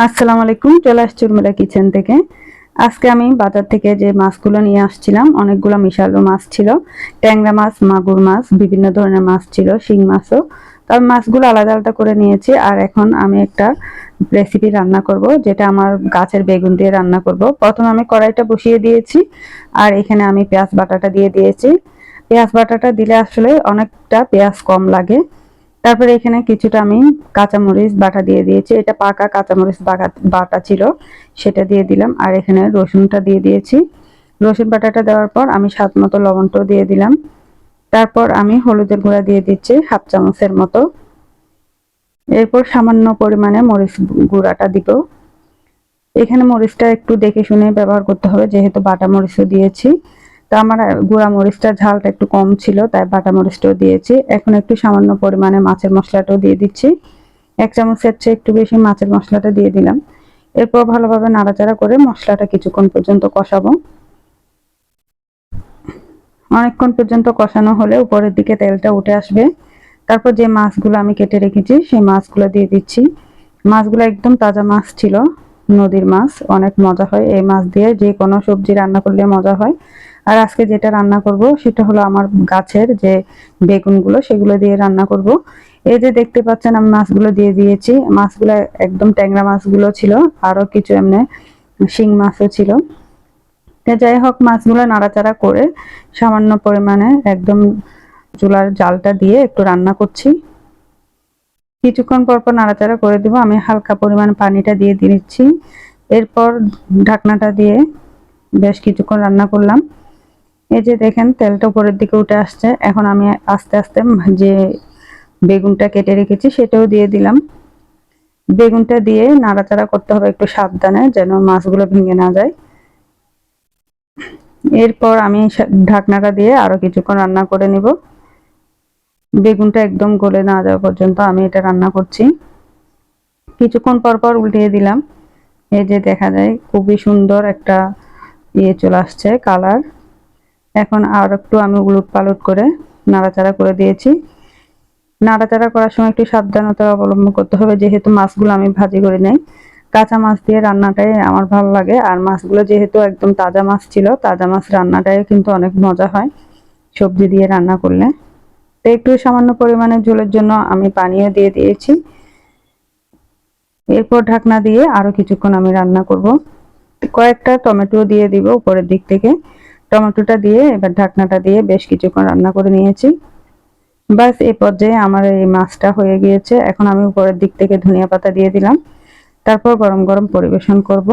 আসসালামু আলাইকুম, চলে আসছি উর্মিলা কিচেন থেকে। আজকে আমি বাজার থেকে যে মাছগুলো নিয়ে আসছিলাম, অনেকগুলো মিশালো মাছ ছিল। ট্যাংরা মাছ, মাগুর মাছ, বিভিন্ন ধরনের মাছ ছিল, শিং মাছও। তবে মাছগুলো আলাদা আলাদা করে নিয়েছি। আর এখন আমি একটা রেসিপি রান্না করব, যেটা আমার গাছের বেগুন দিয়ে রান্না করব। প্রথমে আমি কড়াইটা বসিয়ে দিয়েছি, আর এখানে আমি পেঁয়াজ বাটাটা দিয়ে দিয়েছি। পেঁয়াজ বাটাটা দিলে আসলে অনেকটা পেঁয়াজ কম লাগে। তারপরে এখানে কিছুটা আমি কাঁচামরিচ বাটা দিয়ে দিয়েছি, এটা পাকা কাঁচামরিচ বাটা ছিল, সেটা দিয়ে দিলাম। আর এখানে রসুনটা দিয়ে দিয়েছি। রসুন বাটাটা দেওয়ার পর আমি স্বাদ মতো লবণটাও দিয়ে দিলাম। তারপর আমি হলুদের গুঁড়া দিয়ে দিচ্ছি হাফ চামচের মতো। এরপর সামান্য পরিমাণে মরিচ গুঁড়াটা দিব। এখানে মরিচটা একটু দেখে শুনে ব্যবহার করতে হবে, যেহেতু বাটা মরিচও দিয়েছি। তো আমার গুঁড়া মরিচটার ঝালটা একটু কম ছিল, তাই বাটা মরিচটাও দিয়েছি। এখন একটু সামান্য পরিমাণে মাছের মশলাটাও দিয়ে দিচ্ছি। 1 চামচের চেয়ে একটু বেশি মাছের মশলাটা দিয়ে দিলাম। এরপর ভালোভাবে নাড়াচাড়া করে মশলাটা কিছুক্ষণ পর্যন্ত কষাবো। অনেকক্ষণ পর্যন্ত কষানো হলে উপরের দিকে তেলটা উঠে আসবে। তারপর যে মাছগুলো আমি কেটে রেখেছি সেই মাছগুলো দিয়ে দিচ্ছি। মাছগুলো একদম তাজা মাছ ছিল, নদীর মাছ। অনেক মজা হয় এই মাছ দিয়ে, যে কোনো সবজি রান্না করলে মজা হয়। আর আজকে যেটা রান্না করব সেটা হলো আমার গাছের যে বেগুনগুলো, সেগুলো দিয়ে রান্না করব। এই যে দেখতে পাচ্ছেন আমি মাছগুলো দিয়ে দিয়েছি। মাছগুলো একদম ট্যাংরা মাছগুলো ছিল, আরো কিছু এমনি শিং মাছও ছিল। তো যাই হোক, মাছগুলো নাড়াচাড়া করে সামান্য পরিমাণে একদম চুলার জালটা দিয়ে একটু রান্না করছি। কিছুক্ষণ পর পর নাড়াচাড়া করে দেবো। আমি হালকা পরিমাণ পানিটা দিয়ে দিচ্ছি। এরপর ঢাকনাটা দিয়ে বেশ কিছুক্ষণ রান্না করলাম। এই যে দেখেন তেলটা উপরের দিকে উঠে আসছে। এখন আমি আস্তে আস্তে যে বেগুনটা কেটে রেখেছি সেটাও দিয়ে দিলাম। বেগুনটা দিয়ে নাড়াচাড়া করতে হবে একটু সাবধানে, যেন মাছগুলো ভেঙে না যায়। এরপর আমি ঢাকনাটা দিয়ে আরো কিছুক্ষণ রান্না করে নিব। বেগুনটা একদম গলে না যাওয়া পর্যন্ত আমি এটা রান্না করছি। কিছুক্ষণ পর পর উল্টিয়ে দিলাম। এই যে দেখা যায় খুবই সুন্দর একটা চলে আসছে কালার। এখন আর একটু আমি উলট পালট করে নাড়াচাড়া করে দিয়েছি। নাড়াচাড়া করার সময় একটু সাবধানতা অবলম্বন করতে হবে, যেহেতু মাছগুলো আমি ভাজি করে নেই। কাঁচা মাছ দিয়ে রান্নাটাই আমার ভালো লাগে। আর মাছগুলো যেহেতু একদম তাজা মাছ ছিল, তাজা মাছ রান্নাটাই কিন্তু অনেক মজা হয় সবজি দিয়ে রান্না করলে। তো একটু সামান্য পরিমাণে ঝোলের জন্য আমি পানিও দিয়ে দিয়েছি। এরপর ঢাকনা দিয়ে আরো কিছুক্ষণ আমি রান্না করব। কয়েকটা টমেটো দিয়ে দিব উপরের দিক থেকে। টমেটোটা দিয়ে এবার ঢাকনাটা দিয়ে বেশ কিছুক্ষণ রান্না করে নিয়েছি। বাস এই পর্যায়ে আমার এই মাছটা হয়ে গিয়েছে। এখন আমি উপরের দিক থেকে ধনিয়া পাতা দিয়ে দিলাম। তারপর গরম গরম পরিবেশন করব।